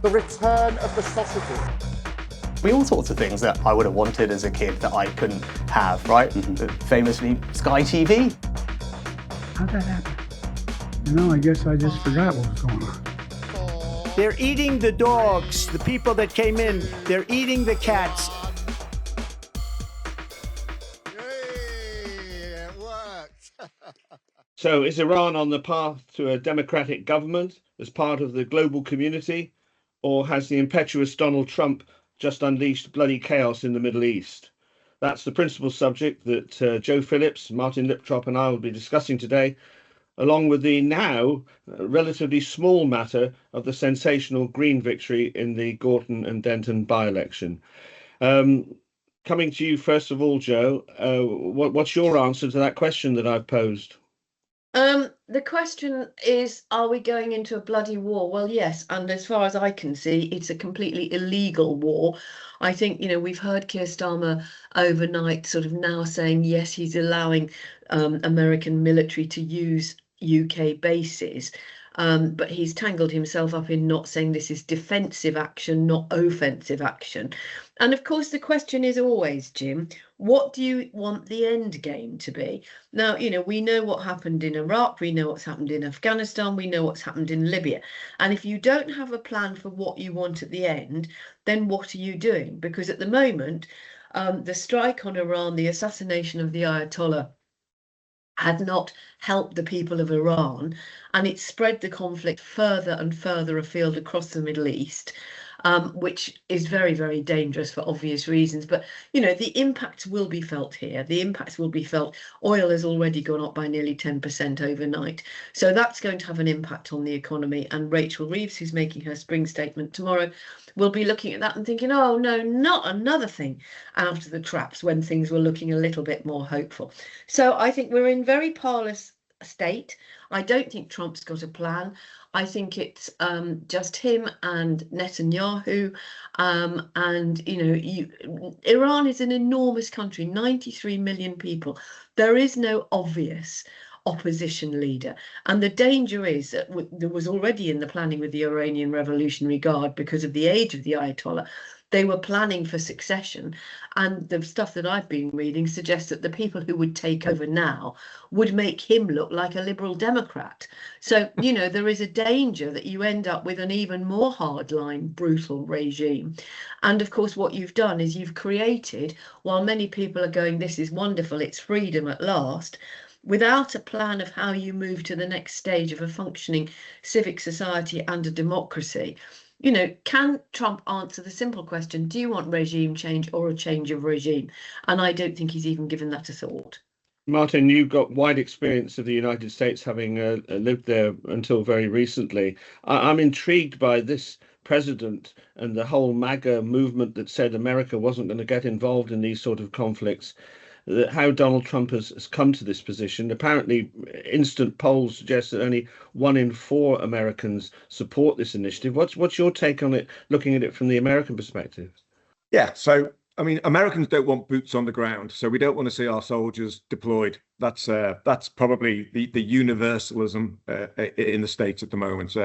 the return of the sausages. All sorts of things that I would have wanted as a kid that I couldn't have, right? Famously, Sky TV. How'd that happen? I guess I just forgot what was going on. They're eating the dogs, the people that came in. They're eating the cats. Hey, it worked. So is Iran on the path to a democratic government as part of the global community, or has the impetuous Donald Trump just unleashed bloody chaos in the Middle East? That's the principal subject that Joe Phillips, Martin Liptrot and I will be discussing today, along with the now relatively small matter of the sensational Green victory in the Gorton and Denton by-election. Coming to you first of all, Joe, what's your answer to that question that I've posed? The question is, are we going into a bloody war? Well, yes, and as far as I can see, it's a completely illegal war. I think, we've heard Keir Starmer overnight sort of now saying, yes, he's allowing American military to use UK bases, but he's tangled himself up in not saying this is defensive action, not offensive action. And of course, the question is always, Jim, what do you want the end game to be? Now, we know what happened in Iraq, we know what's happened in Afghanistan, we know what's happened in Libya. And if you don't have a plan for what you want at the end, then what are you doing? Because at the moment, the strike on Iran, the assassination of the Ayatollah, had not helped the people of Iran, and it spread the conflict further and further afield across the Middle East, which is very, very dangerous for obvious reasons. But, the impacts will be felt here. The impacts will be felt. Oil has already gone up by nearly 10% overnight. So that's going to have an impact on the economy. And Rachel Reeves, who's making her spring statement tomorrow, will be looking at that and thinking, oh, no, not another thing out of the traps when things were looking a little bit more hopeful. So I think we're in very parlous state. I don't think Trump's got a plan. I think it's just him and Netanyahu. Iran is an enormous country, 93 million people. There is no obvious opposition leader. And the danger is that there was already in the planning with the Iranian Revolutionary Guard, because of the age of the Ayatollah, they were planning for succession. And the stuff that I've been reading suggests that the people who would take over now would make him look like a Liberal Democrat. So, there is a danger that you end up with an even more hardline, brutal regime. And of course, what you've done is you've created, while many people are going, this is wonderful, it's freedom at last, without a plan of how you move to the next stage of a functioning civic society and a democracy. Can Trump answer the simple question, do you want regime change or a change of regime? And I don't think he's even given that a thought. Martin, you've got wide experience of the United States, having lived there until very recently. I'm intrigued by this president and the whole MAGA movement that said America wasn't going to get involved in these sort of conflicts. How Donald Trump has come to this position. Apparently, instant polls suggest that only 1 in 4 Americans support this initiative. What's your take on it, looking at it from the American perspective? Yeah, so, Americans don't want boots on the ground, so we don't want to see our soldiers deployed. That's probably the universalism in the States at the moment.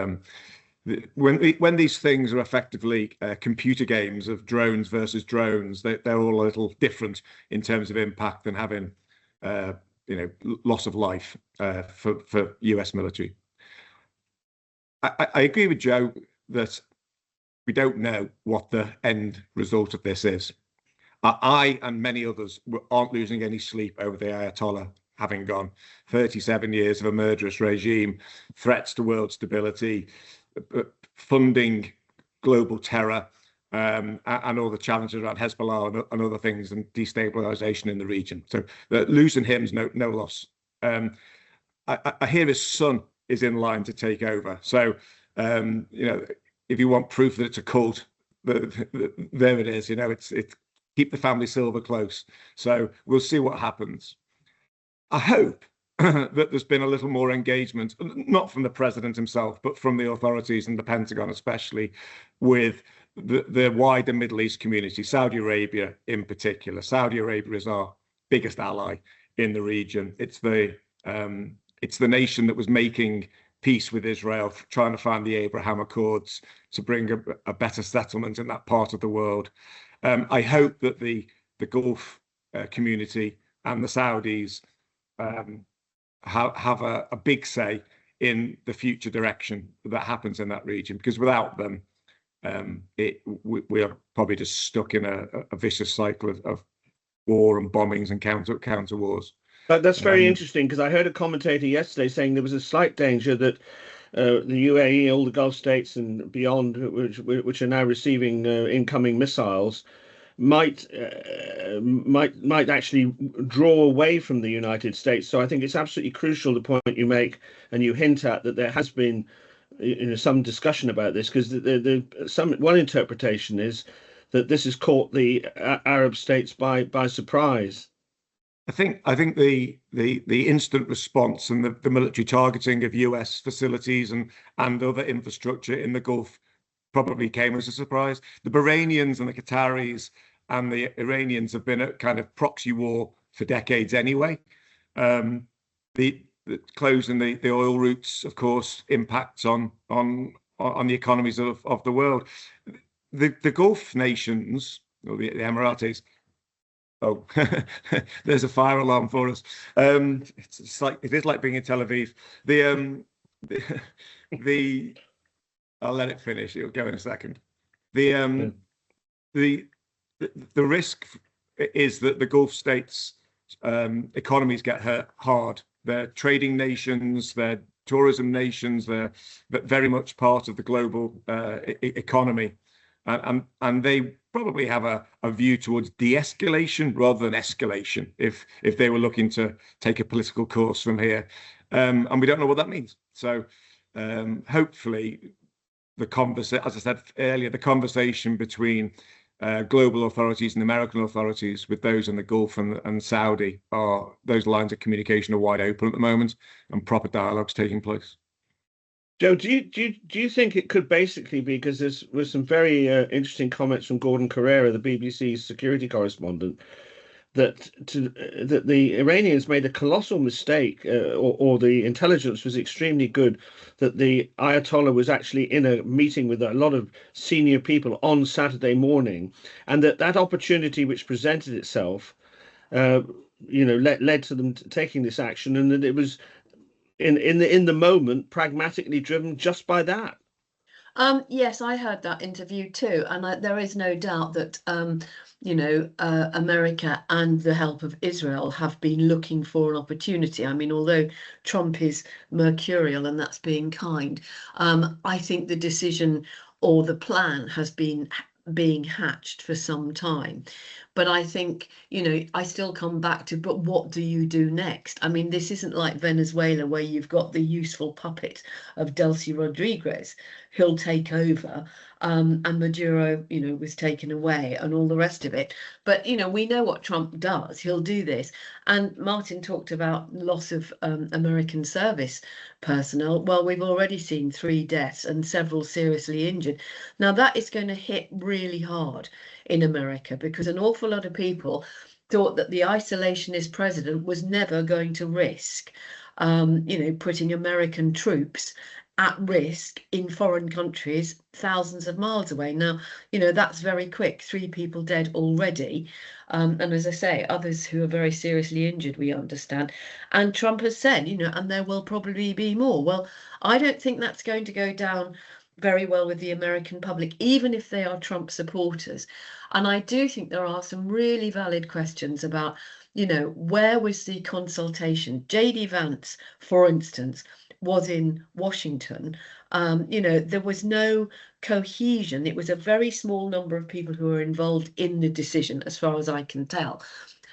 When these things are effectively computer games of drones versus drones, they're all a little different in terms of impact than having, loss of life for US military. I agree with Joe that we don't know what the end result of this is. I and many others aren't losing any sleep over the Ayatollah having gone. 37 years of a murderous regime, threats to world stability, funding global terror, and all the challenges around Hezbollah and other things, and destabilization in the region. So losing him's no loss. I hear his son is in line to take over. So, if you want proof that it's a cult, there it is. It's keep the family silver close. So we'll see what happens. I hope that there's been a little more engagement, not from the president himself, but from the authorities and the Pentagon, especially with the wider Middle East community, Saudi Arabia in particular. Saudi Arabia is our biggest ally in the region. It's the nation that was making peace with Israel, trying to find the Abraham Accords to bring a better settlement in that part of the world. I hope that the Gulf community and the Saudis have a big say in the future direction that happens in that region, because without them, we are probably just stuck in a vicious cycle of war and bombings and counter wars. That's very interesting, because I heard a commentator yesterday saying there was a slight danger that the UAE, all the Gulf states and beyond, which are now receiving incoming missiles, might actually draw away from the United States. So I think it's absolutely crucial, the point you make and you hint at, that there has been some discussion about this, because one interpretation is that this has caught the Arab states by surprise. I think the instant response and the military targeting of US facilities and other infrastructure in the Gulf probably came as a surprise. The Bahrainians and the Qataris and the Iranians have been a kind of proxy war for decades anyway. The closing the oil routes, of course, impacts on the economies of the world. The Gulf nations, or the Emiratis. Oh, there's a fire alarm for us. It is like being in Tel Aviv. I'll let it finish. It'll go in a second. The risk is that the Gulf states' economies get hurt hard. They're trading nations, they're tourism nations, they're very much part of the global economy. And they probably have a view towards de-escalation rather than escalation if they were looking to take a political course from here. And we don't know what that means. So hopefully as I said earlier, the conversation between global authorities and American authorities with those in the Gulf and Saudi, those lines of communication are wide open at the moment, and proper dialogue's taking place. Joe, do you think it could basically be, because there was some very interesting comments from Gordon Carrera, the BBC's security correspondent, that the Iranians made a colossal mistake, or the intelligence was extremely good, that the Ayatollah was actually in a meeting with a lot of senior people on Saturday morning, and that opportunity which presented itself, led to them taking this action, and that it was in the moment pragmatically driven just by that. Yes, I heard that interview too, and there is no doubt that America and the help of Israel have been looking for an opportunity. I mean, although Trump is mercurial, and that's being kind, I think the decision or the plan has been being hatched for some time. But I think, I still come back to, but what do you do next? I mean, this isn't like Venezuela, where you've got the useful puppet of Delcy Rodriguez, who'll take over, and Maduro, was taken away and all the rest of it. But, we know what Trump does. He'll do this. And Martin talked about loss of American service personnel. Well, we've already seen 3 deaths and several seriously injured. Now, that is going to hit really hard in America, because an awful lot of people thought that the isolationist president was never going to risk, putting American troops at risk in foreign countries thousands of miles away. Now, that's very quick. 3 people dead already. And as I say, others who are very seriously injured, we understand. And Trump has said, and there will probably be more. Well, I don't think that's going to go down very well with the American public, even if they are Trump supporters. And I do think there are some really valid questions about, where was the consultation? J.D. Vance, for instance, was in Washington. There was no cohesion. It was a very small number of people who were involved in the decision, as far as I can tell.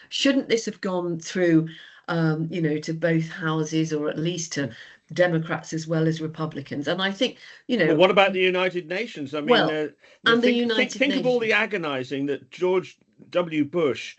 Shouldn't this have gone through, to both houses, or at least to Democrats as well as Republicans? And I think, Well, what about the United Nations? I mean, think of all the agonizing that George W. Bush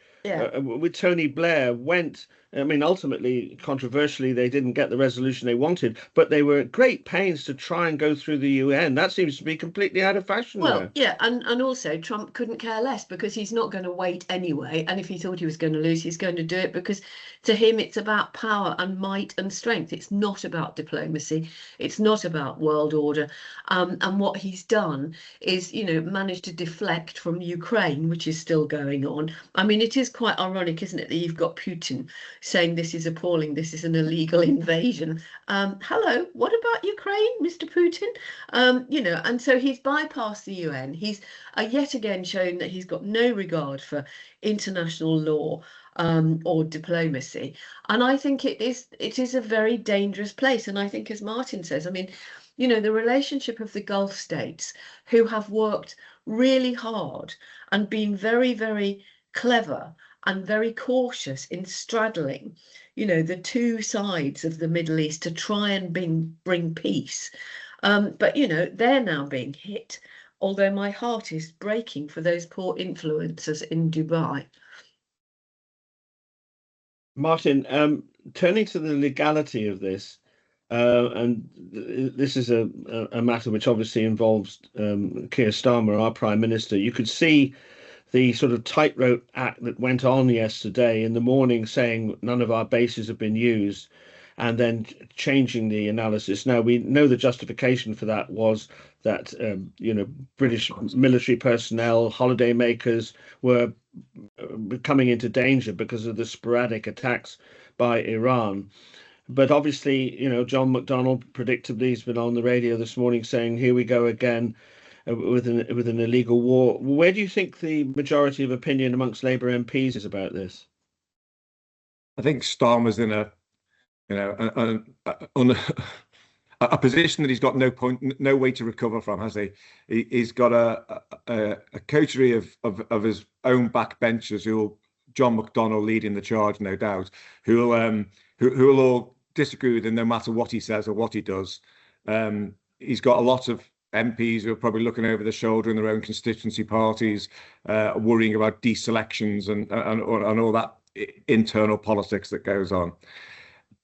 with Tony Blair went. I mean, ultimately, controversially, they didn't get the resolution they wanted, but they were at great pains to try and go through the UN. That seems to be completely out of fashion Well, now. yeah, and also Trump couldn't care less because he's not going to wait anyway. And if he thought he was going to lose, he's going to do it because to him it's about power and might and strength. It's not about diplomacy. It's not about world order. And what he's done is, managed to deflect from Ukraine, which is still going on. I mean, it is quite ironic, isn't it, that you've got Putin saying this is appalling, this is an illegal invasion. Hello, what about Ukraine, Mr. Putin? And so he's bypassed the UN. He's yet again shown that he's got no regard for international law or diplomacy. And I think it is a very dangerous place. And I think, as Martin says, I mean, the relationship of the Gulf states who have worked really hard and been very, very clever and very cautious in straddling, the two sides of the Middle East to try and bring peace. But, they're now being hit, although my heart is breaking for those poor influencers in Dubai. Martin, turning to the legality of this, and this is a matter which obviously involves Keir Starmer, our Prime Minister. You could see the sort of tightrope act that went on yesterday in the morning saying none of our bases have been used, and then changing the analysis. Now, we know the justification for that was that, British military personnel, holidaymakers were coming into danger because of the sporadic attacks by Iran. But obviously, John McDonnell predictably has been on the radio this morning saying, here we go again with an illegal war. Where do you think the majority of opinion amongst Labour MPs is about this? I think Starmer's in a position that he's got no way to recover from, has he? He's got a coterie of his own backbenchers John McDonnell leading the charge, no doubt, who will all disagree with him no matter what he says or what he does. He's got a lot of MPs who are probably looking over their shoulder in their own constituency parties, worrying about deselections and all that internal politics that goes on.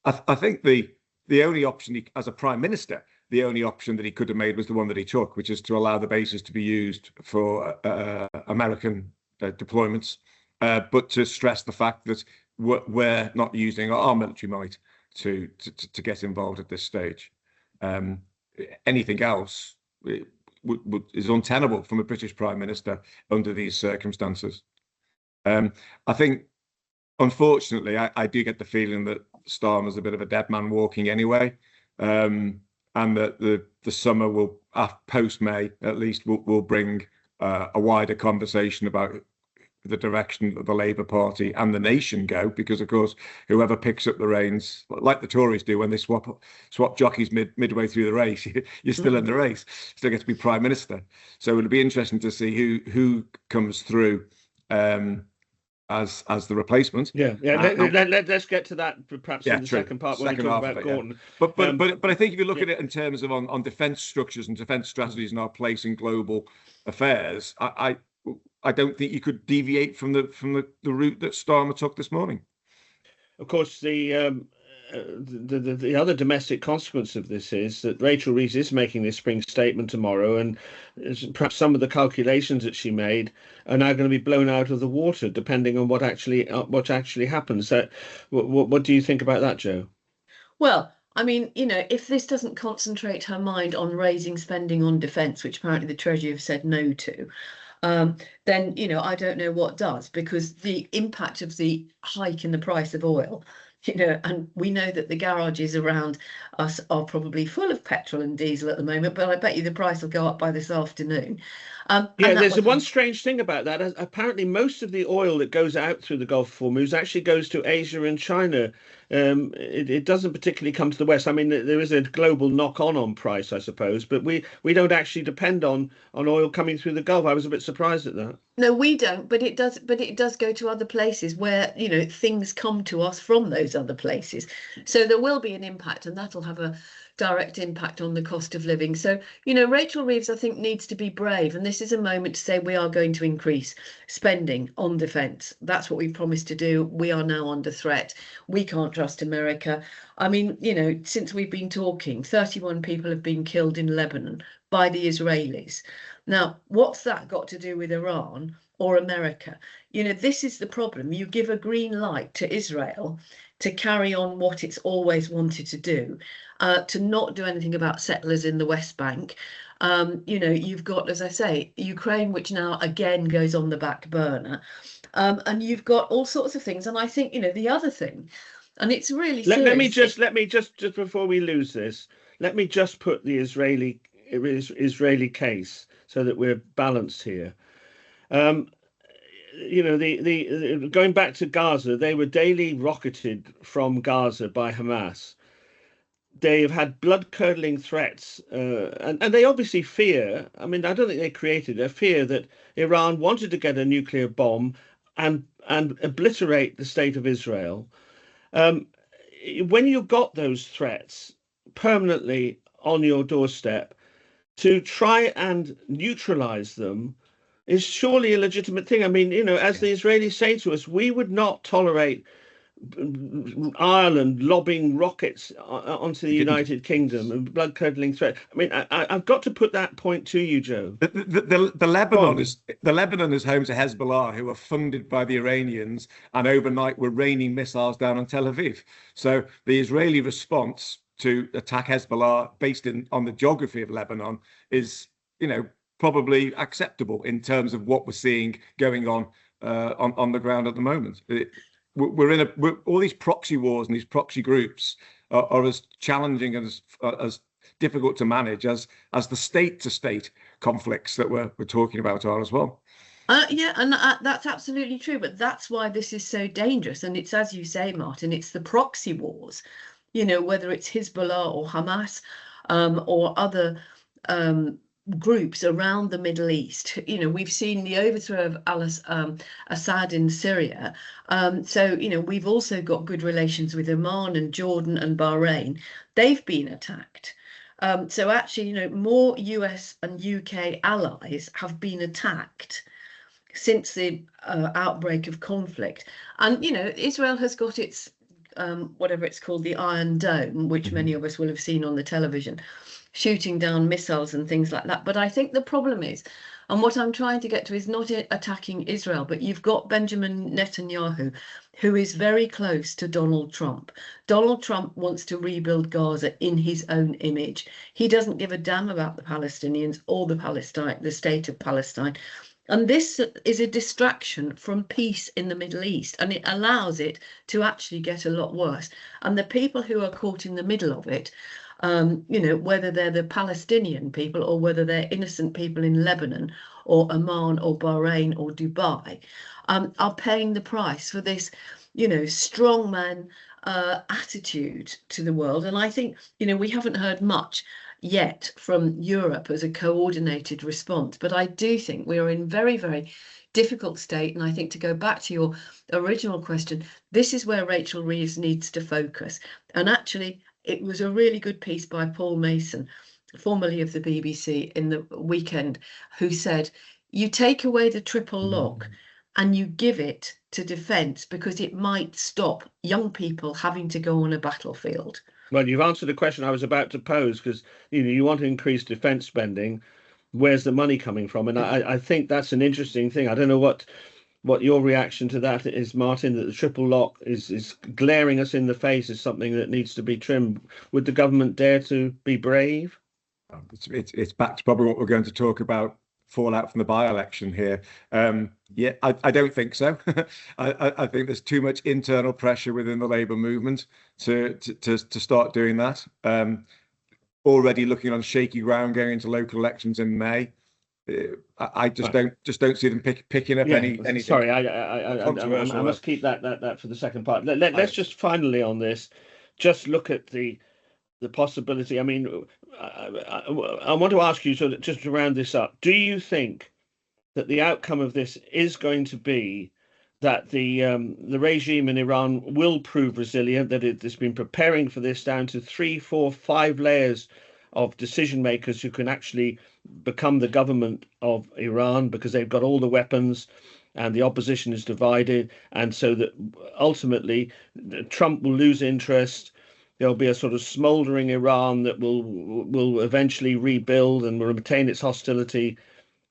I think the only option as a Prime Minister, the only option that he could have made was the one that he took, which is to allow the bases to be used for American deployments, but to stress the fact that we're not using our military might to get involved at this stage. Anything else is untenable from a British Prime Minister under these circumstances. I think, unfortunately, I do get the feeling that Starmer's a bit of a dead man walking anyway, and that the summer will, post-May at least, will bring a wider conversation about the direction that the Labour Party and the nation go, because of course whoever picks up the reins, like the Tories do when they swap jockeys midway through the race, you're still in the race, still get to be Prime Minister. So it'll be interesting to see who comes through as the replacement. Let's get to that perhaps in the second part when we talk about Gorton. But I think if you look at it in terms of on defence structures and defence strategies and our place in global affairs, I don't think you could deviate from the route that Starmer took this morning. Of course, the other domestic consequence of this is that Rachel Reeves is making this spring statement tomorrow, and perhaps some of the calculations that she made are now going to be blown out of the water, depending on what actually happens. So, what do you think about that, Joe? Well, I mean, if this doesn't concentrate her mind on raising spending on defence, which apparently the Treasury have said no to, then, I don't know what does, because the impact of the hike in the price of oil, and we know that the garages around us are probably full of petrol and diesel at the moment, but I bet you the price will go up by this afternoon. There's one strange thing about that. Apparently, most of the oil that goes out through the Gulf of Hormuz actually goes to Asia and China. It doesn't particularly come to the West. I mean, there is a global knock-on price, I suppose, but we don't actually depend on oil coming through the Gulf. I was a bit surprised at that. No, we don't, but it does go to other places where, things come to us from those other places. So there will be an impact, and that'll have a direct impact on the cost of living. So, you know, Rachel Reeves, I think, needs to be brave. And this is a moment to say we are going to increase spending on defence. That's what we promised to do. We are now under threat. We can't trust America. I mean, you know, since we've been talking, 31 people have been killed in Lebanon by the Israelis. Now, what's that got to do with Iran or America? You know, this is the problem. You give a green light to Israel to carry on what it's always wanted to do, to not do anything about settlers in the West Bank. You know, you've got, as I say, Ukraine, which now again goes on the back burner. And you've got all sorts of things. And I think, you know, the other thing, and it's really serious. Let me just before we lose this, let me just put the Israeli case so that we're balanced here. You know, the going back to Gaza, they were daily rocketed from Gaza by Hamas. They have had blood-curdling threats, and they obviously fear. I mean, I don't think they created a fear that Iran wanted to get a nuclear bomb and obliterate the state of Israel. When you've got those threats permanently on your doorstep, to try and neutralize them is surely a legitimate thing. I mean, you know, as the Israelis say to us, we would not tolerate Ireland lobbing rockets onto the United Kingdom and blood-curdling threat. I mean, I've got to put that point to you, Joe. The Lebanon is home to Hezbollah, who are funded by the Iranians, and overnight were raining missiles down on Tel Aviv. So the Israeli response to attack Hezbollah, based on the geography of Lebanon, is, you know, probably acceptable in terms of what we're seeing going on the ground at the moment. We're all these proxy wars and these proxy groups are as challenging and as difficult to manage as the state-to-state conflicts that we're talking about are as well. Yeah, and that's absolutely true. But that's why this is so dangerous. And it's, as you say, Martin, it's the proxy wars. You know, whether it's Hezbollah or Hamas or other groups around the Middle East. You know, we've seen the overthrow of Assad in Syria. So, you know, we've also got good relations with Oman and Jordan and Bahrain. They've been attacked. So actually, you know, more US and UK allies have been attacked since the outbreak of conflict. And, you know, Israel has got its whatever it's called, the Iron Dome, which many of us will have seen on the television, shooting down missiles and things like that. But I think the problem is, and what I'm trying to get to is not attacking Israel, but you've got Benjamin Netanyahu, who is very close to Donald Trump. Donald Trump wants to rebuild Gaza in his own image. He doesn't give a damn about the Palestinians or the state of Palestine. And this is a distraction from peace in the Middle East, and it allows it to actually get a lot worse. And the people who are caught in the middle of it, you know, whether they're the Palestinian people or whether they're innocent people in Lebanon or Oman or Bahrain or Dubai, are paying the price for this, you know, strongman attitude to the world. And I think, you know, we haven't heard much yet from Europe as a coordinated response, but I do think we are in very, very difficult state. And I think, to go back to your original question, this is where Rachel Reeves needs to focus. And actually, it was a really good piece by Paul Mason, formerly of the BBC, in the weekend, who said, you take away the triple lock and you give it to defence because it might stop young people having to go on a battlefield. Well, you've answered the question I was about to pose, because, you know, you want to increase defence spending. Where's the money coming from? And I think that's an interesting thing. I don't know what your reaction to that is, Martin, that the triple lock is glaring us in the face as something that needs to be trimmed. Would the government dare to be brave? It's back to probably what we're going to talk about, fallout from the by-election here. Yeah, I don't think so. I think there's too much internal pressure within the Labour movement to start doing that. Already looking on shaky ground going into local elections in May. I just don't see them picking up anything. Sorry, I must keep that for the second part. Let's just finally on this, just look at the possibility. I mean, I want to ask you, so just to round this up, do you think that the outcome of this is going to be that the regime in Iran will prove resilient, that it's been preparing for this down to 3, 4, 5 layers of decision makers who can actually become the government of Iran, because they've got all the weapons and the opposition is divided, and so that ultimately Trump will lose interest. There'll be a sort of smouldering Iran that will eventually rebuild and will retain its hostility,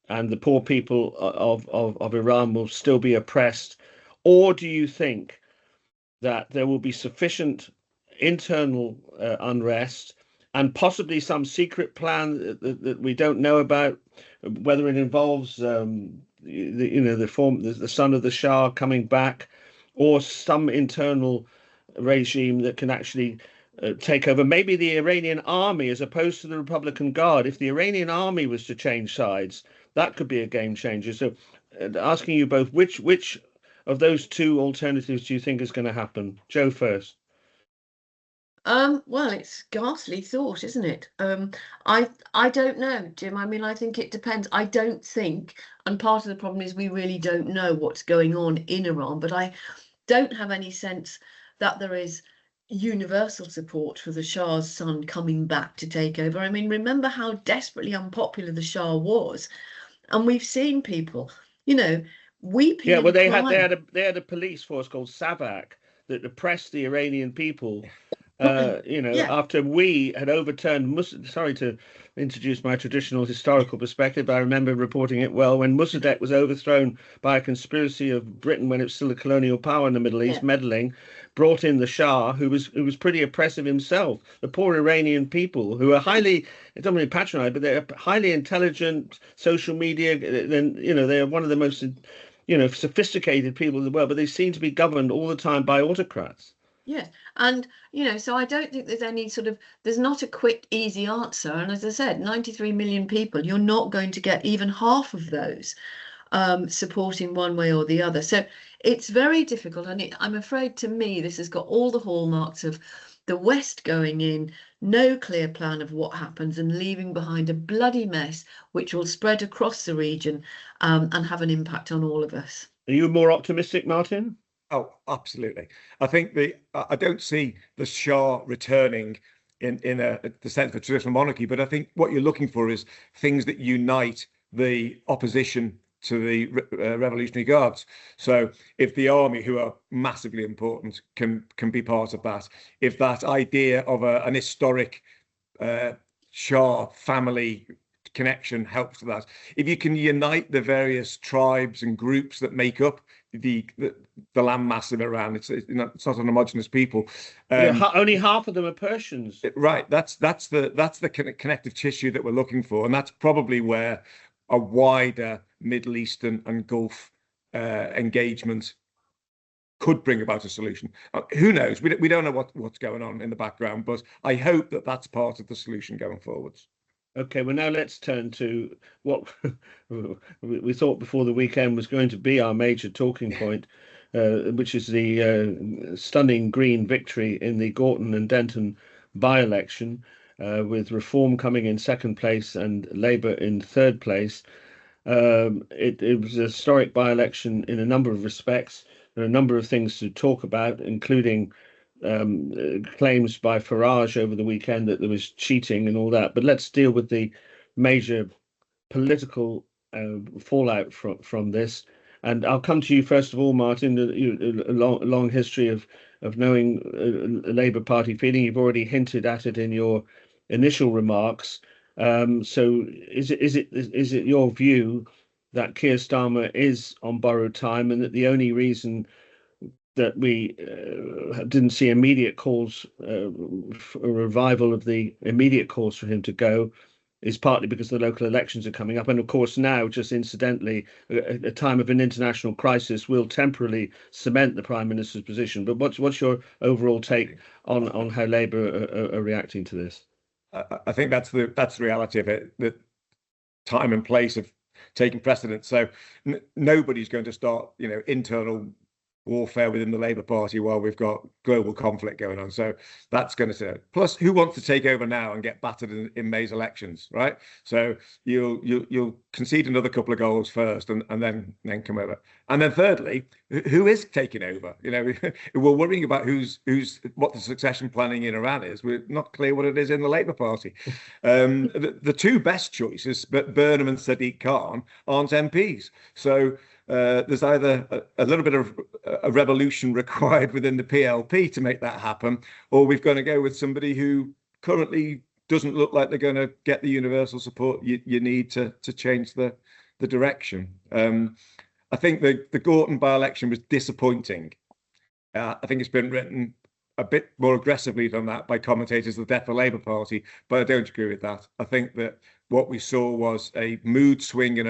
and the poor people of Iran will still be oppressed? Or do you think that there will be sufficient internal unrest and possibly some secret plan that we don't know about, whether it involves the son of the Shah coming back, or some internal regime that can actually take over? Maybe the Iranian army as opposed to the Republican Guard. If the Iranian army was to change sides, that could be a game changer. So asking you both, which of those two alternatives do you think is going to happen? Joe first. Well, it's ghastly thought, isn't it? I don't know, Jim. I mean, I think it depends. I don't think, and part of the problem is we really don't know what's going on in Iran, but I don't have any sense that there is universal support for the Shah's son coming back to take over. I mean, remember how desperately unpopular the Shah was, and we've seen people, weeping. Yeah, well, and crying. they had a police force called Savak that oppressed the Iranian people. Yeah. After we had overturned, sorry to introduce my traditional historical perspective, but I remember reporting it well, when Mossadegh was overthrown by a conspiracy of Britain when it was still a colonial power in the Middle East, meddling, brought in the Shah, who was pretty oppressive himself. The poor Iranian people, who are highly, I don't mean patronized, but they're highly intelligent, social media, then they're one of the most sophisticated people in the world, but they seem to be governed all the time by autocrats. Yes, and so I don't think there's not a quick, easy answer. And as I said, 93 million people, you're not going to get even half of those supporting one way or the other. So it's very difficult. And I'm afraid, to me, this has got all the hallmarks of the West going in, no clear plan of what happens, and leaving behind a bloody mess which will spread across the region and have an impact on all of us. Are you more optimistic, Martin? Oh, absolutely. I think I don't see the Shah returning in the sense of a traditional monarchy, but I think what you're looking for is things that unite the opposition to the Revolutionary Guards. So if the army, who are massively important, can be part of that, if that idea of an historic Shah family connection helps with that, if you can unite the various tribes and groups that make up the landmass of Iran, it's not an homogenous people. Only half of them are Persians. Right. That's the connective tissue that we're looking for, and that's probably where a wider Middle Eastern and Gulf engagement could bring about a solution. Who knows? We don't know what's going on in the background, but I hope that that's part of the solution going forwards. Okay, well, now let's turn to what we thought before the weekend was going to be our major talking point, which is the stunning Green victory in the Gorton and Denton by-election, with Reform coming in second place and Labour in third place. It was a historic by-election in a number of respects. There are a number of things to talk about, including claims by Farage over the weekend that there was cheating and all that. But let's deal with the major political fallout from this. And I'll come to you first of all, Martin. A long history of knowing Labour Party feeling. You've already hinted at it in your initial remarks. So is it your view that Keir Starmer is on borrowed time, and that the only reason that we didn't see immediate calls for a revival of the immediate calls for him to go is partly because the local elections are coming up, and of course now, just incidentally, a time of an international crisis will temporarily cement the Prime Minister's position. But what's your overall take on how Labour are reacting to this? I think that's the reality of it. That time and place have taken precedence. So nobody's going to start, internal warfare within the Labour Party while we've got global conflict going on. So that's going to. Plus, who wants to take over now and get battered in May's elections, right? So you'll concede another couple of goals first, and then come over. And then thirdly, who is taking over? You know, we're worrying about what the succession planning in Iran is. We're not clear what it is in the Labour Party. The two best choices, but Burnham and Sadiq Khan, aren't MPs. So there's either a little bit of a revolution required within the PLP to make that happen, or we've got to go with somebody who currently doesn't look like they're going to get the universal support you need to change the direction. I think the Gorton by-election was disappointing. I think it's been written a bit more aggressively than that by commentators of the death of the Labour Party, but I don't agree with that. I think that what we saw was a mood swing and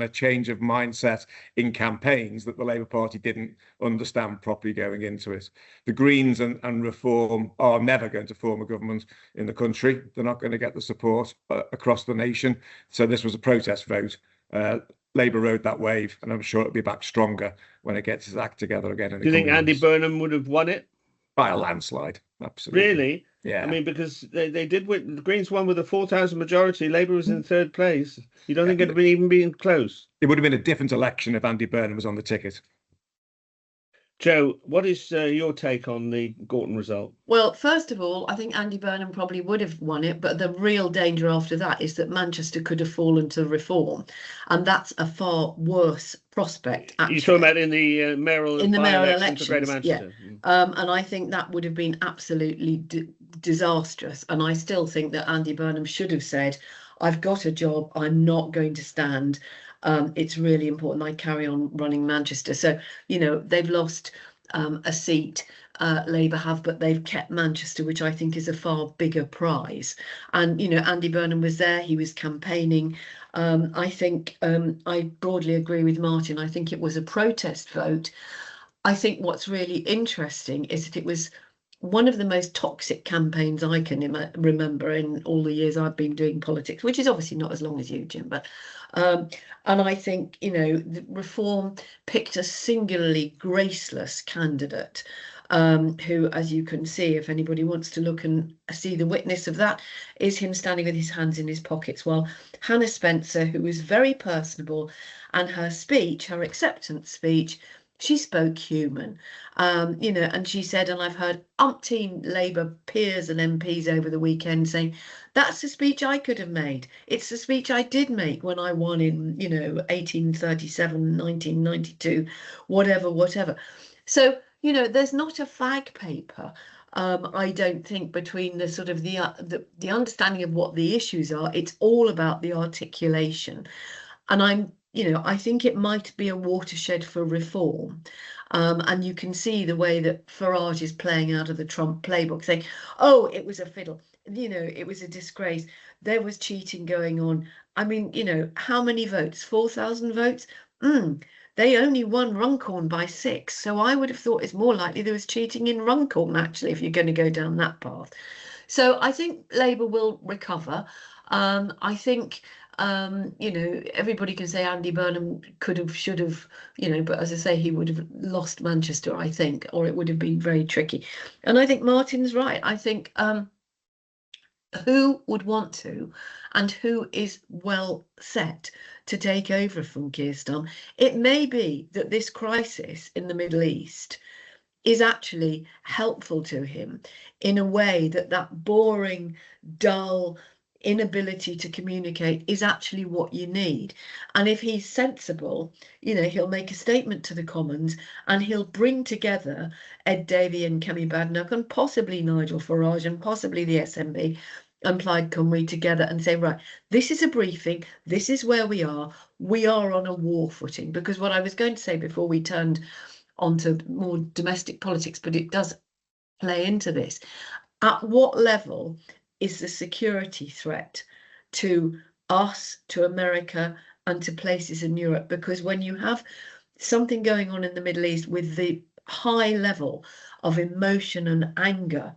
a change of mindset in campaigns that the Labour Party didn't understand properly going into it. The Greens and Reform are never going to form a government in the country. They're not going to get the support across the nation. So this was a protest vote. Labour rode that wave, and I'm sure it'll be back stronger when it gets its act together again. Do you think Andy Burnham would have won it? By a landslide, absolutely. Really? Yeah. I mean, because they did win. The Greens won with a 4,000 majority. Labour was in third place. You don't think it'd have even been close? It would have been a different election if Andy Burnham was on the ticket. Joe, what is your take on the Gorton result? Well, first of all, I think Andy Burnham probably would have won it, but the real danger after that is that Manchester could have fallen to Reform, and that's a far worse prospect. Actually. You're talking about in the mayoral elections for Greater Manchester. Yeah. And I think that would have been absolutely disastrous. And I still think that Andy Burnham should have said, "I've got a job. I'm not going to stand. It's really important I carry on running Manchester." So, you know, they've lost a seat, Labour have, but they've kept Manchester, which I think is a far bigger prize. And, you know, Andy Burnham was there, he was campaigning. I think I broadly agree with Martin. I think it was a protest vote. I think what's really interesting is that it was one of the most toxic campaigns I can remember in all the years I've been doing politics, which is obviously not as long as you, Jim, but and I think, you know, the Reform picked a singularly graceless candidate who, as you can see, if anybody wants to look and see the witness of that, is him standing with his hands in his pockets, while Hannah Spencer, who was very personable, and her speech, her acceptance speech, she spoke human, you know, and she said, and I've heard umpteen Labour peers and MPs over the weekend saying, that's the speech I could have made. It's the speech I did make when I won in, you know, 1837, 1992, whatever. So, you know, there's not a fag paper, I don't think, between the sort of the understanding of what the issues are. It's all about the articulation. And I think it might be a watershed for Reform. And you can see the way that Farage is playing out of the Trump playbook, saying, oh, it was a fiddle. You know, it was a disgrace. There was cheating going on. I mean, you know, how many votes? 4,000 votes? They only won Runcorn by 6. So I would have thought it's more likely there was cheating in Runcorn, actually, if you're going to go down that path. So I think Labour will recover. I think... you know, everybody can say Andy Burnham could have, should have, you know, but as I say, he would have lost Manchester, I think, or it would have been very tricky. And I think Martin's right. I think who would want to, and who is well set to take over from Keir Starmer? It may be that this crisis in the Middle East is actually helpful to him in a way that boring, dull, inability to communicate is actually what you need. And if he's sensible, you know, he'll make a statement to the Commons and he'll bring together Ed Davey and Kemi Badenoch and possibly Nigel Farage and possibly the SNP and Plaid Cymru together and say, right, this is a briefing, this is where we are on a war footing. Because what I was going to say before we turned onto more domestic politics, but it does play into this, at what level is the security threat to us, to America, and to places in Europe? Because when you have something going on in the Middle East with the high level of emotion and anger,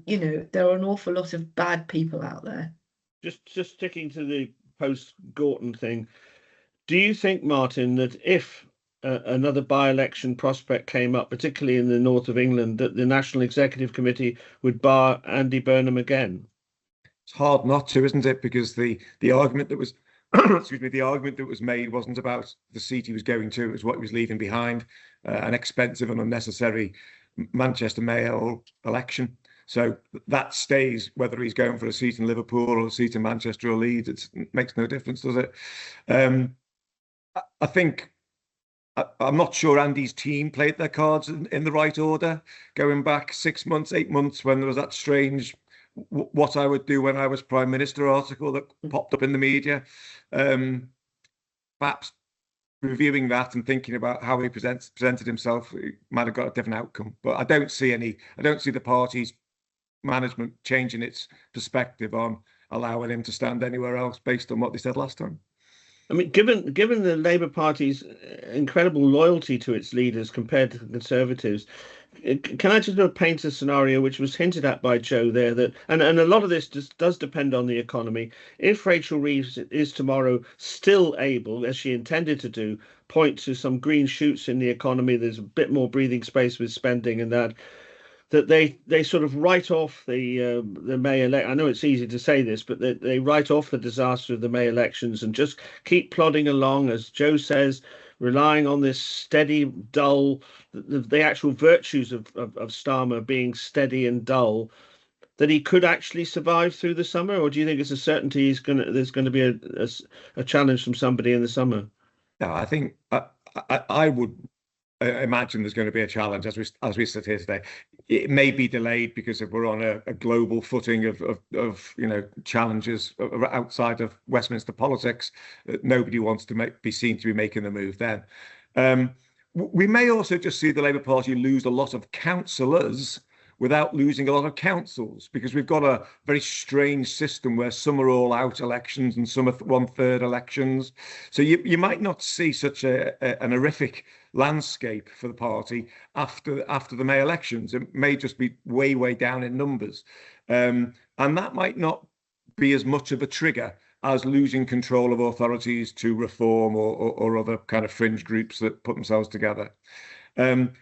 you know, there are an awful lot of bad people out there. Just sticking to the post-Gorton thing, do you think, Martin, that if another by-election prospect came up, particularly in the north of England, that the National Executive Committee would bar Andy Burnham again? It's hard not to, isn't it? Because the argument that was excuse me, the argument that was made wasn't about the seat he was going to, it was what he was leaving behind, an expensive and unnecessary Manchester mayoral election. So that stays, whether he's going for a seat in Liverpool or a seat in Manchester or Leeds, it makes no difference, does it? I think, I'm not sure Andy's team played their cards in the right order, going back 6 months, 8 months, when there was that strange what I would do when I was Prime Minister article that popped up in the media. Perhaps reviewing that and thinking about how he presented himself, he might have got a different outcome. But I don't see the party's management changing its perspective on allowing him to stand anywhere else based on what they said last time. I mean, given the Labour Party's incredible loyalty to its leaders compared to the Conservatives, can I just paint a scenario which was hinted at by Joe there, that and a lot of this does depend on the economy. If Rachel Reeves is tomorrow still able, as she intended to do, point to some green shoots in the economy, there's a bit more breathing space with spending and that they sort of write off the May election. I know it's easy to say this, but they write off the disaster of the May elections and just keep plodding along, as Joe says, relying on this steady, dull, the actual virtues of Starmer being steady and dull, that he could actually survive through the summer? Or do you think it's a certainty there's going to be a challenge from somebody in the summer? No, I think I would imagine there's going to be a challenge as we sit here today. It may be delayed because if we're on a global footing of challenges outside of Westminster politics, nobody wants to be seen to be making the move then. We may also just see the Labour Party lose a lot of councillors without losing a lot of councils, because we've got a very strange system where some are all out elections and some are 1/3 elections. So you might not see such an horrific landscape for the party after the May elections. It may just be way down in numbers. And that might not be as much of a trigger as losing control of authorities to reform or other kind of fringe groups that put themselves together.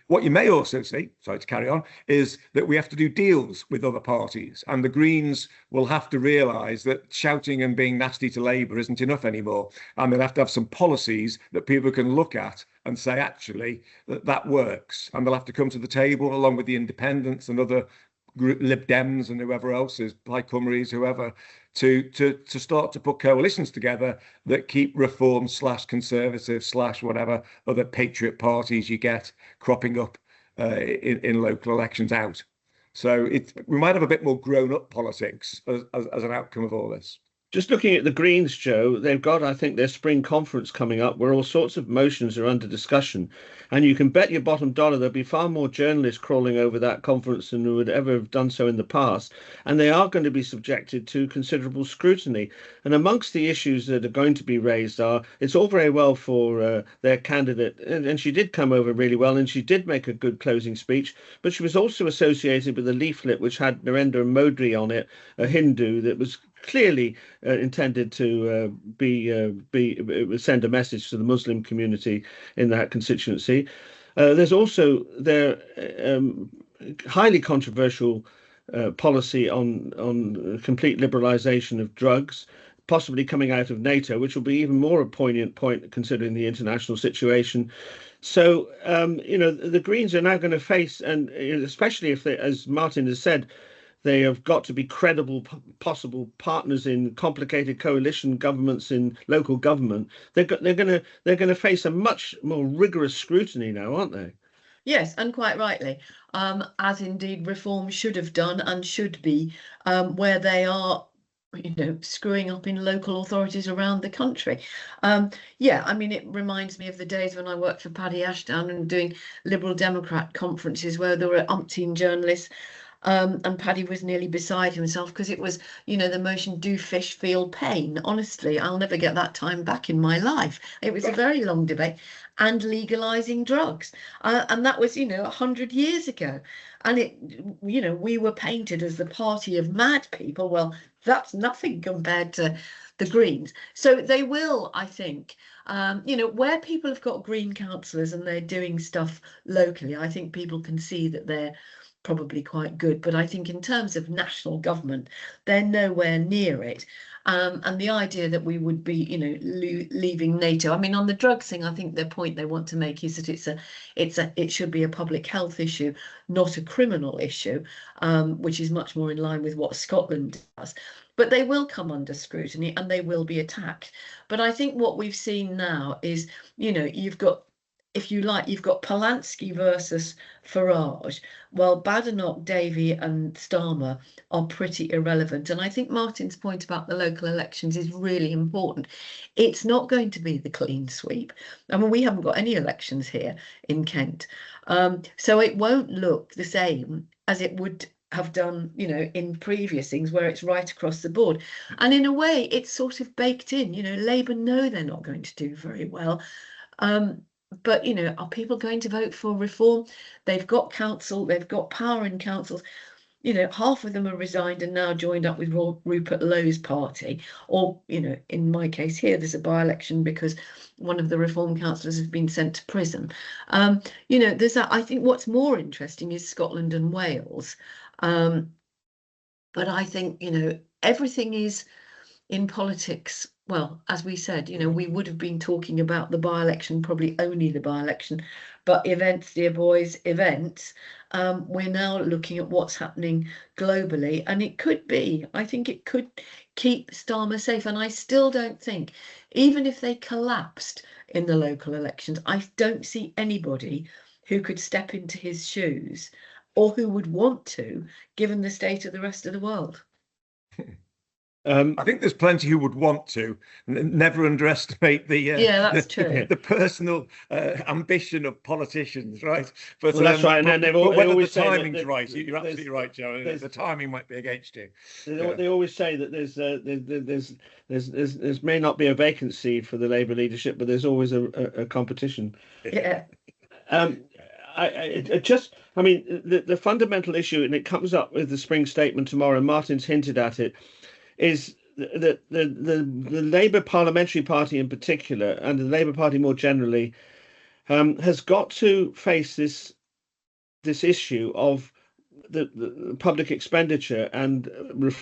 What you may also see, sorry to carry on, is that we have to do deals with other parties, and the Greens will have to realise that shouting and being nasty to Labour isn't enough anymore, and they'll have to have some policies that people can look at and say, actually, that works, and they'll have to come to the table along with the independents and other Lib Dems and whoever else is, Plaid Cymru's, whoever, to start to put coalitions together that keep reform / conservative / whatever other patriot parties you get cropping up in local elections out. So we might have a bit more grown-up politics as an outcome of all this. Just looking at the Greens, Joe, they've got, I think, their spring conference coming up where all sorts of motions are under discussion. And you can bet your bottom dollar there'll be far more journalists crawling over that conference than would ever have done so in the past. And they are going to be subjected to considerable scrutiny. And amongst the issues that are going to be raised are, it's all very well for their candidate, and she did come over really well, and she did make a good closing speech, but she was also associated with a leaflet which had Narendra Modi on it, a Hindu, that was clearly intended to send a message to the Muslim community in that constituency. There's also their highly controversial policy on complete liberalisation of drugs, possibly coming out of NATO, which will be even more a poignant point considering the international situation. So, the Greens are now going to face, and especially if they, as Martin has said, they have got to be credible possible partners in complicated coalition governments in local government. They're going to face a much more rigorous scrutiny now, aren't they? Yes, and quite rightly, as indeed reform should have done and should be, where they are, screwing up in local authorities around the country. It reminds me of the days when I worked for Paddy Ashdown and doing Liberal Democrat conferences where there were umpteen journalists. And Paddy was nearly beside himself because it was, the motion, do fish feel pain? Honestly, I'll never get that time back in my life. It was a very long debate. And legalising drugs. And that was, 100 years ago. And we were painted as the party of mad people. Well, that's nothing compared to the Greens. So they will, I think, where people have got Green councillors and they're doing stuff locally, I think people can see that they're probably quite good, but I think in terms of national government, they're nowhere near it. And the idea that we would be, you know, leaving NATO. I mean, on the drugs thing, I think the point they want to make is that it should be a public health issue, not a criminal issue, which is much more in line with what Scotland does. But they will come under scrutiny and they will be attacked. But I think what we've seen now is, you know, you've got, if you like, you've got Polanski versus Farage. Well, Badenoch, Davey and Starmer are pretty irrelevant. And I think Martin's point about the local elections is really important. It's not going to be the clean sweep. I mean, we haven't got any elections here in Kent. So it won't look the same as it would have done, you know, in previous things where it's right across the board. And in a way, it's sort of baked in. You know, Labour know they're not going to do very well. But, you know, are people going to vote for reform? They've got council, they've got power in councils. You know, half of them are resigned and now joined up with Rupert Lowe's party. Or, you know, in my case here, there's a by-election because one of the reform councillors has been sent to prison. You know, there's that. I think what's more interesting is Scotland and Wales. But I think, you know, everything is in politics. Well, as we said, you know, we would have been talking about the by-election, probably only the by-election, but events, dear boys, events. We're now looking at what's happening globally, and it could be, I think it could keep Starmer safe. And I still don't think, even if they collapsed in the local elections, I don't see anybody who could step into his shoes or who would want to, given the state of the rest of the world. I think there's plenty who would want to. Never underestimate the that's true. The personal ambition of politicians, right? But well, that's right. And then whether always the say timing's that right, you're absolutely right, Joe. The timing might be against you. They always say that there's may not be a vacancy for the Labour leadership, but there's always a competition. Yeah. I mean, the fundamental issue, and it comes up with the spring statement tomorrow, and Martin's hinted at it, is that the Labour Parliamentary Party in particular, and the Labour Party more generally, has got to face this issue of the public expenditure and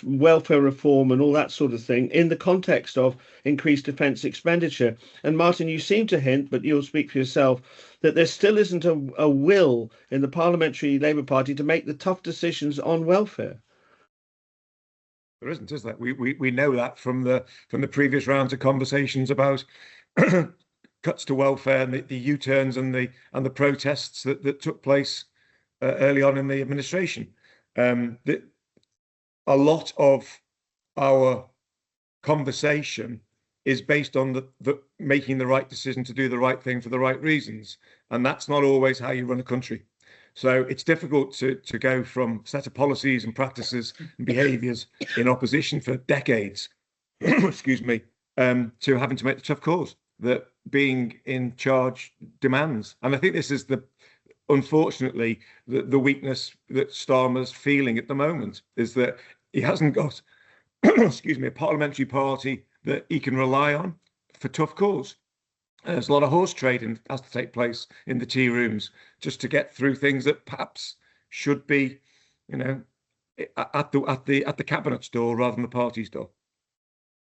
welfare reform and all that sort of thing in the context of increased defence expenditure. And Martin, you seem to hint, but you'll speak for yourself, that there still isn't a will in the Parliamentary Labour Party to make the tough decisions on welfare. There isn't, is there? We know that from the previous rounds of conversations about cuts to welfare and the U-turns and the protests that took place early on in the administration. A lot of our conversation is based on the making the right decision to do the right thing for the right reasons, and that's not always how you run a country. So it's difficult to go from a set of policies and practices and behaviours in opposition for decades, excuse me, to having to make the tough calls that being in charge demands. And I think this is unfortunately the weakness that Starmer's feeling at the moment, is that he hasn't got, excuse me, a parliamentary party that he can rely on for tough calls. There's a lot of horse trading has to take place in the tea rooms just to get through things that perhaps should be, you know, at the cabinet's door rather than the party's door.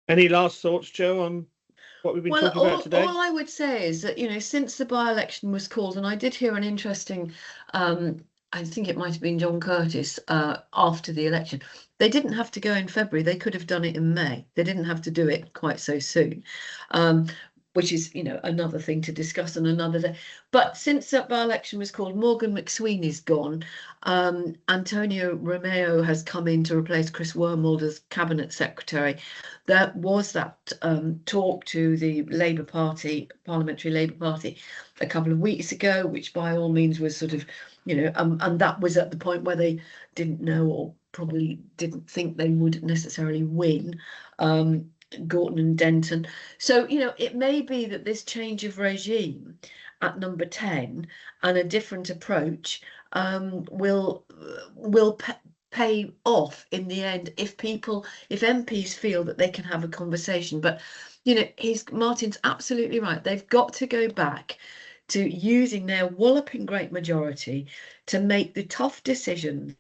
Any last thoughts, Joe, on what we've been talking about today? All I would say is that, you know, since the by-election was called, and I did hear an interesting, I think it might have been John Curtis after the election. They didn't have to go in February. They could have done it in May. They didn't have to do it quite so soon. Which is, you know, another thing to discuss on another day. But since that by-election was called, Morgan McSweeney's gone. Antonio Romeo has come in to replace Chris Wormald as Cabinet Secretary. There was that talk to the Labour Party, Parliamentary Labour Party, a couple of weeks ago, which by all means was sort of, you know, and that was at the point where they didn't know, or probably didn't think they would necessarily win. Gorton and Denton. So, you know, it may be that this change of regime at number 10 and a different approach will pay off in the end if MPs feel that they can have a conversation. But, you know, Martin's absolutely right. They've got to go back to using their walloping great majority to make the tough decisions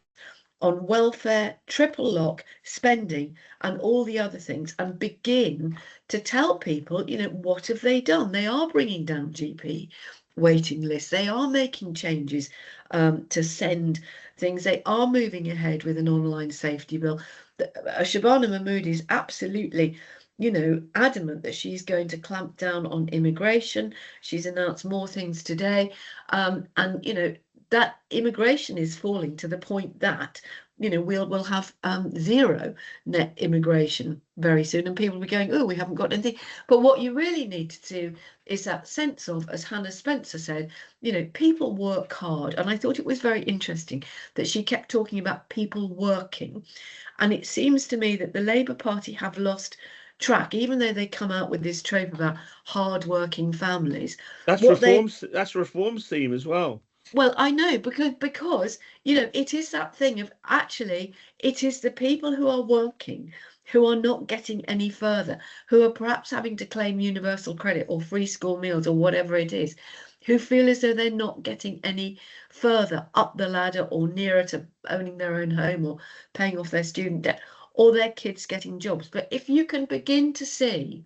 on welfare, triple lock, spending, and all the other things, and begin to tell people, what have they done? They are bringing down GP waiting lists. They are making changes to send things. They are moving ahead with an online safety bill. Shabana Mahmood is absolutely, adamant that she's going to clamp down on immigration. She's announced more things today. And, that immigration is falling to the point that, we'll have zero net immigration very soon, and people will be going, oh, we haven't got anything. But what you really need to do is that sense of, as Hannah Spencer said, people work hard. And I thought it was very interesting that she kept talking about people working. And it seems to me that the Labour Party have lost track, even though they come out with this trope about hard-working families. That's Reform's theme as well. Well, I know, because it is that thing of, actually, it is the people who are working who are not getting any further, who are perhaps having to claim universal credit or free school meals or whatever it is, who feel as though they're not getting any further up the ladder or nearer to owning their own home or paying off their student debt or their kids getting jobs. But if you can begin to see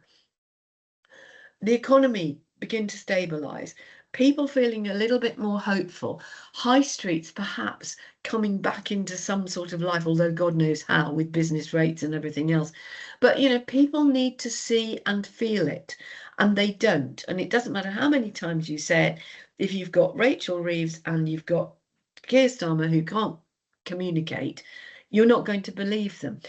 the economy begin to stabilise, people feeling a little bit more hopeful, high streets perhaps coming back into some sort of life, although God knows how, with business rates and everything else. But, people need to see and feel it, and they don't. And it doesn't matter how many times you say it, if you've got Rachel Reeves and you've got Keir Starmer who can't communicate, you're not going to believe them.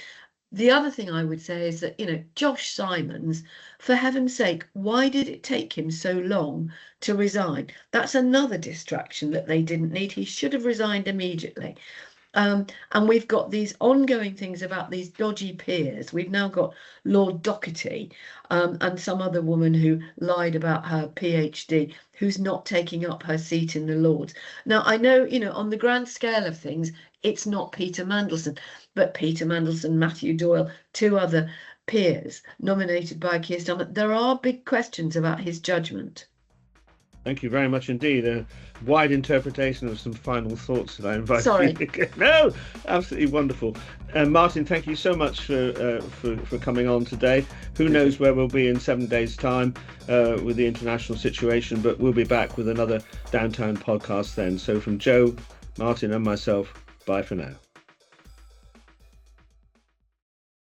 The other thing I would say is that, Josh Simons, for heaven's sake, why did it take him so long to resign? That's another distraction that they didn't need. He should have resigned immediately. And we've got these ongoing things about these dodgy peers. We've now got Lord Doherty and some other woman who lied about her PhD, who's not taking up her seat in the Lords. Now, I know, on the grand scale of things, it's not Peter Mandelson, but Peter Mandelson, Matthew Doyle, two other peers nominated by Keir Starmer. There are big questions about his judgment. Thank you very much indeed. A wide interpretation of some final thoughts that I invite Sorry. you to get. No, absolutely wonderful. Martin, thank you so much for coming on today. Who knows where we'll be in 7 days' time with the international situation, but we'll be back with another Downtown podcast then. So from Joe, Martin and myself, bye for now.